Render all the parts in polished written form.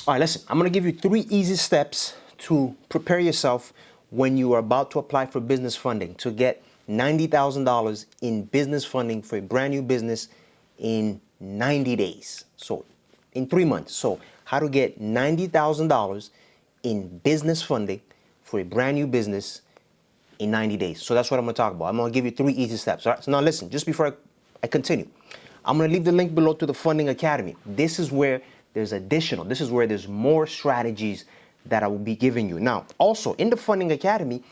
All right, listen, I'm gonna give you 3 easy steps to prepare yourself when you are about to apply for business funding to get $90,000 in business funding for a brand new business in 90 days. So in 3 months. So how to get $90,000 in business funding for a brand new business in 90 days. So that's what I'm gonna talk about. I'm gonna give you 3 easy steps. All right, so now listen, just before I continue, I'm gonna leave the link below to the Funding Academy. This is where this is where there's more strategies that I will be giving you. Now, also in the Funding Academy,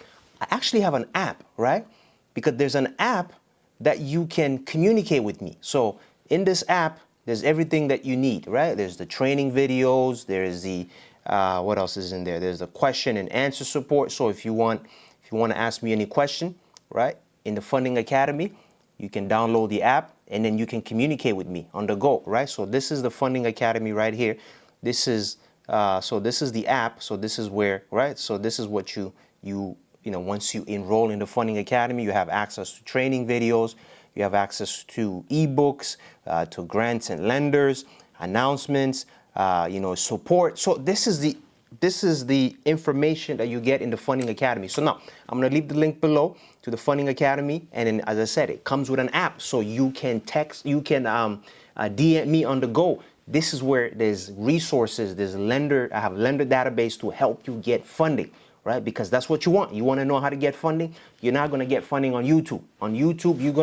I actually have an app, right? Because there's an app that you can communicate with me. So in this app, there's everything that you need, right? There's the training videos, there's the, what else is in there? There's the question and answer support. So if you want to ask me any question, right? In the Funding Academy, you can download the app and then you can communicate with me on the go, right? So this is the Funding Academy right here. This is, so this is the app. So this is where, right? So this is what you know, once you enroll in the Funding Academy, you have access to training videos, you have access to ebooks, to grants and lenders, announcements, you know, support. So this is the information that you get in the Funding Academy. So now I'm going to leave the link below to the Funding Academy. And then, as I said, it comes with an app. So you can DM me on the go. This is where there's resources, there's I have lender database to help you get funding, right? Because that's what you want. You want to know how to get funding. You're not going to get funding on YouTube. On YouTube, you're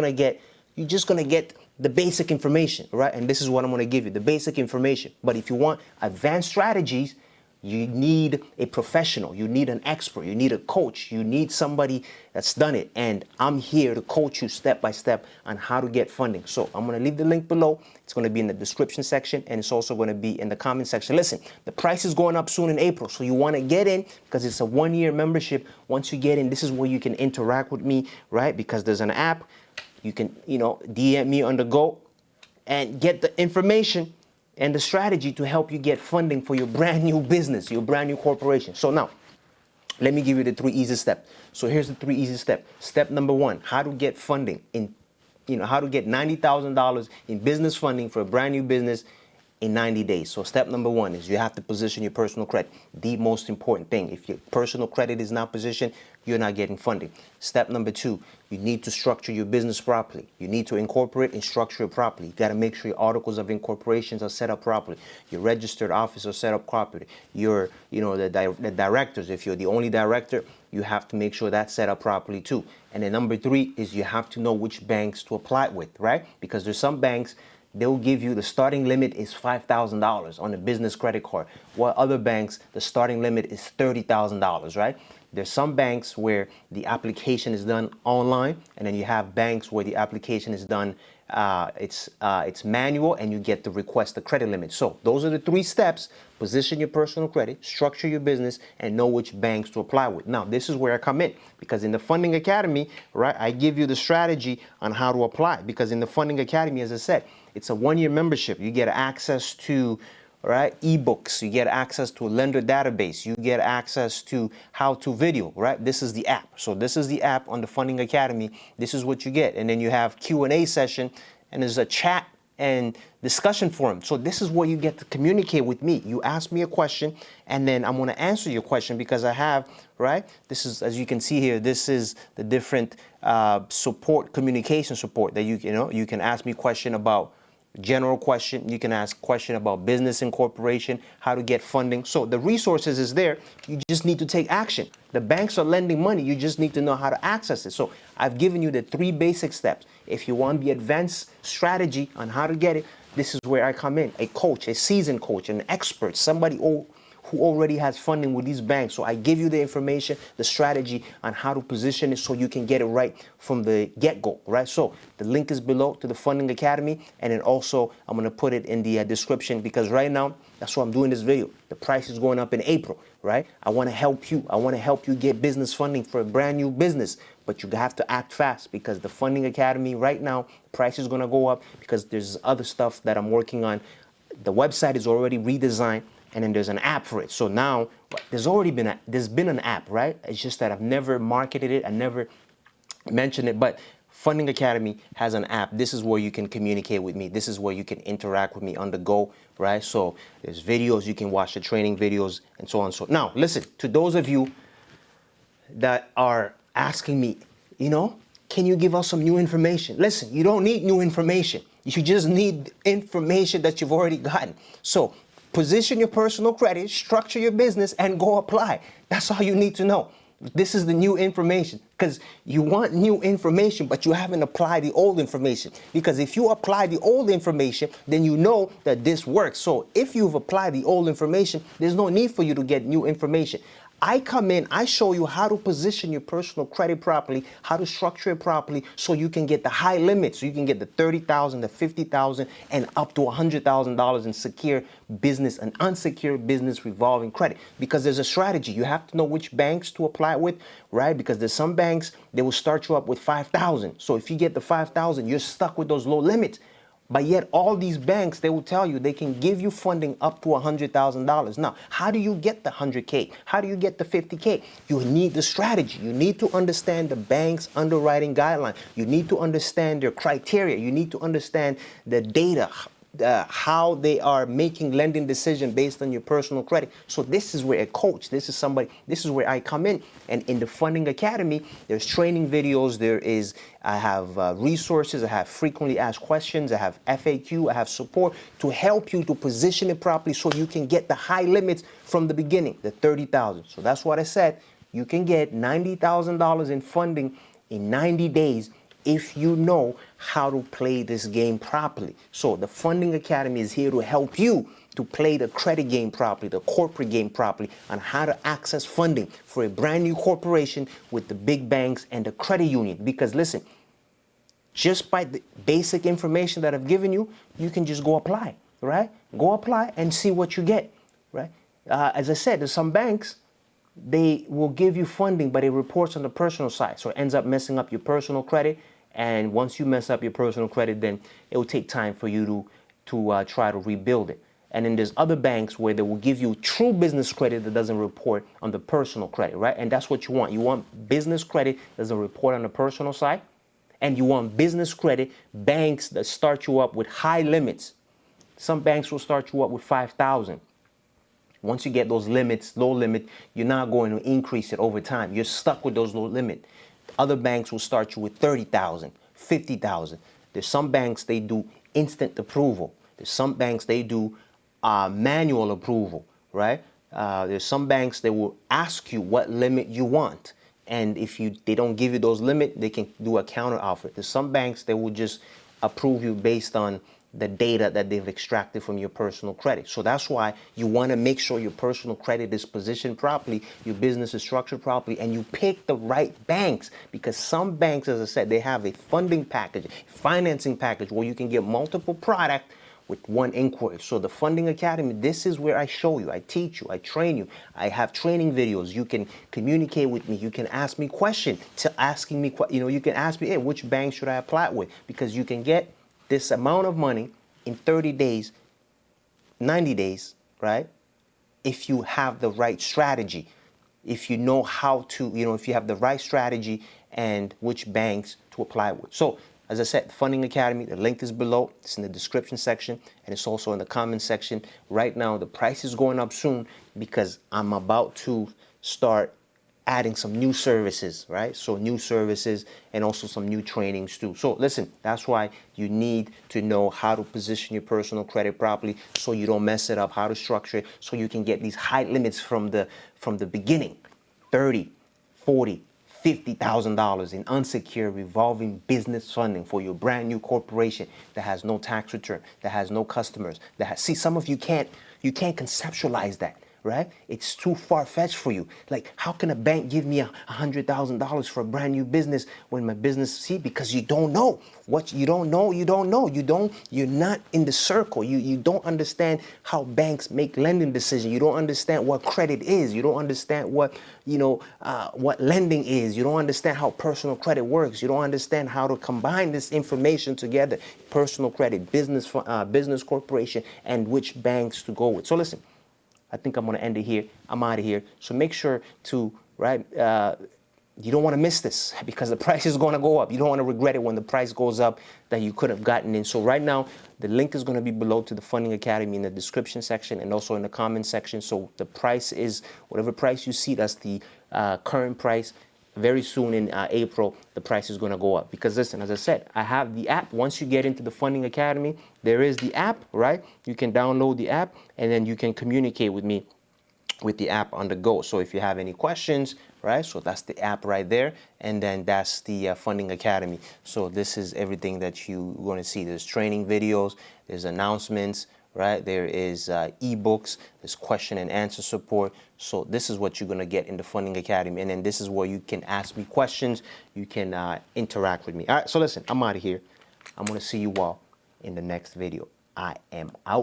just going to get the basic information, right? And this is what I'm going to give you, the basic information. But if you want advanced strategies, you need a professional, you need an expert, you need a coach, you need somebody that's done it. And I'm here to coach you step by step on how to get funding. So I'm going to leave the link below. It's going to be in the description section, and it's also going to be in the comment section. Listen, the price is going up soon in April, so you want to get in because it's a 1-year membership. Once you get in, this is where you can interact with me, right? Because there's an app. You can, you know, DM me on the go and get the information and the strategy to help you get funding for your brand new business, your brand new corporation. So now, let me give you the 3 easy steps. So here's the 3 easy steps. Step number 1, how to get funding how to get $90,000 in business funding for a brand new business in 90 days. So step number 1 is you have to position your personal credit. The most important thing. If your personal credit is not positioned, you're not getting funding. Step number 2, you need to structure your business properly. You need to incorporate and structure it properly. You got to make sure your articles of incorporations are set up properly. Your registered office are set up properly. Your, the directors, if you're the only director, you have to make sure that's set up properly too. And then number 3 is you have to know which banks to apply it with, right? Because there's some banks, they'll give you the starting limit is $5,000 on a business credit card, while other banks, the starting limit is $30,000, right? There's some banks where the application is done online, and then you have banks where the application is done, it's manual, and you get to request the credit limit. So those are the 3 steps: position your personal credit, structure your business, and know which banks to apply with. Now, this is where I come in, because in the Funding Academy, right, I give you the strategy on how to apply. Because in the Funding Academy, as I said, it's a 1-year membership. You get access to, right, ebooks. You get access to a lender database. You get access to how-to video, right? This is the app. So this is the app on the Funding Academy. This is what you get. And then you have Q&A session, and there's a chat and discussion forum. So this is where you get to communicate with me. You ask me a question, and then I'm going to answer your question, because I have, right, this is, as you can see here, this is the different support, communication support that you can ask me a question about general question. You can ask question about business incorporation, how to get funding. So the resources is there. You just need to take action. The banks are lending money. You just need to know how to access it. So I've given you the 3 basic steps. If you want the advanced strategy on how to get it, this is where I come in. A coach, a seasoned coach, an expert, somebody who already has funding with these banks. So I give you the information, the strategy on how to position it so you can get it right from the get-go, right? So the link is below to the Funding Academy, and then also I'm going to put it in the description, because right now, that's why I'm doing this video. The price is going up in April, right? I want to help you. I want to help you get business funding for a brand new business, but you have to act fast, because the Funding Academy right now, the price is going to go up because there's other stuff that I'm working on. The website is already redesigned, and then there's an app for it. So now there's been an app, right? It's just that I've never marketed it. I never mentioned it. But Funding Academy has an app. This is where you can communicate with me. This is where you can interact with me on the go, right? So there's videos, you can watch the training videos and so on. So now listen, to those of you that are asking me, can you give us some new information? Listen, you don't need new information. You just need information that you've already gotten. So position your personal credit, structure your business, and go apply. That's all you need to know. This is the new information, because you want new information, but you haven't applied the old information. Because if you apply the old information, then you know that this works. So if you've applied the old information, there's no need for you to get new information. I come in, I show you how to position your personal credit properly, how to structure it properly, so you can get the high limits, so you can get the $30,000, the $50,000, and up to $100,000 in secure business and unsecured business revolving credit. Because there's a strategy. You have to know which banks to apply with, right? Because there's some banks, they will start you up with $5,000. So if you get the $5,000, you're stuck with those low limits. But yet all these banks, they will tell you they can give you funding up to $100,000. Now, how do you get the 100K? How do you get the 50K? You need the strategy. You need to understand the bank's underwriting guideline. You need to understand their criteria. You need to understand the data, how they are making lending decision based on your personal credit. So this is where a coach, this is where I come in. And in the Funding Academy, there's training videos, I have resources, I have frequently asked questions, I have FAQ, I have support to help you to position it properly so you can get the high limits from the beginning, the $30,000. So that's what I said. You can get $90,000 in funding in 90 days if you know how to play this game properly. So the Funding Academy is here to help you to play the credit game properly, the corporate game properly, on how to access funding for a brand new corporation with the big banks and the credit union. Because listen, just by the basic information that I've given you, you can just go apply, right? Go apply and see what you get, right? As I said, there's some banks, they will give you funding, but it reports on the personal side. So it ends up messing up your personal credit. And once you mess up your personal credit, then it will take time for you to try to rebuild it. And then there's other banks where they will give you true business credit that doesn't report on the personal credit, right? And that's what you want. You want business credit that doesn't report on the personal side. And you want business credit banks that start you up with high limits. Some banks will start you up with 5,000. Once you get those limits, low limit, you're not going to increase it over time. You're stuck with those low limit. Other banks will start you with 30,000, 50,000. There's some banks, they do instant approval. There's some banks, they do manual approval, right? There's some banks, they will ask you what limit you want. And if they don't give you those limits, they can do a counter offer. There's some banks, they will just approve you based on the data that they've extracted from your personal credit. So that's why you want to make sure your personal credit is positioned properly, your business is structured properly, and you pick the right banks. Because some banks, as I said, they have a funding package, financing package where you can get multiple products with one inquiry. So the Funding Academy, this is where I show you, I teach you, I train you. I have training videos. You can communicate with me. You can ask me questions. You can ask me, hey, which bank should I apply with? Because you can get this amount of money in 30 days, 90 days, right? If you have the right strategy, if you know how to, if you have the right strategy and which banks to apply with. So as I said, Funding Academy, the link is below. It's in the description section, and it's also in the comment section. Right now, the price is going up soon because I'm about to start adding some new services, right? So new services and also some new trainings too. So listen, that's why you need to know how to position your personal credit properly so you don't mess it up, how to structure it so you can get these high limits from the beginning, 30, 40, $50,000 in unsecured revolving business funding for your brand new corporation that has no tax return, that has no customers, see, some of you can't conceptualize that. Right? It's too far-fetched for you. Like, how can a bank give me $100,000 for a brand new business when my business, because you don't know. What you don't know, you don't know. You're not in the circle. You don't understand how banks make lending decisions. You don't understand what credit is. You don't understand what lending is. You don't understand how personal credit works. You don't understand how to combine this information together. Personal credit, business corporation, and which banks to go with. So listen, I think I'm going to end it here. I'm out of here. So make sure to, you don't want to miss this because the price is going to go up. You don't want to regret it when the price goes up that you could have gotten in. So right now, the link is going to be below to the Funding Academy in the description section and also in the comment section. So the price is whatever price you see, that's the current price. Very soon in April, the price is going to go up. Because listen, as I said, I have the app. Once you get into the Funding Academy, there is the app, right? You can download the app and then you can communicate with me with the app on the go. So if you have any questions, right? So that's the app right there. And then that's the Funding Academy. So this is everything that you're going to see. There's training videos, there's announcements, right? There is ebooks, there's question and answer support. So this is what you're going to get in the Funding Academy. And then this is where you can ask me questions. You can interact with me. All right, so listen, I'm out of here. I'm going to see you all in the next video. I am out.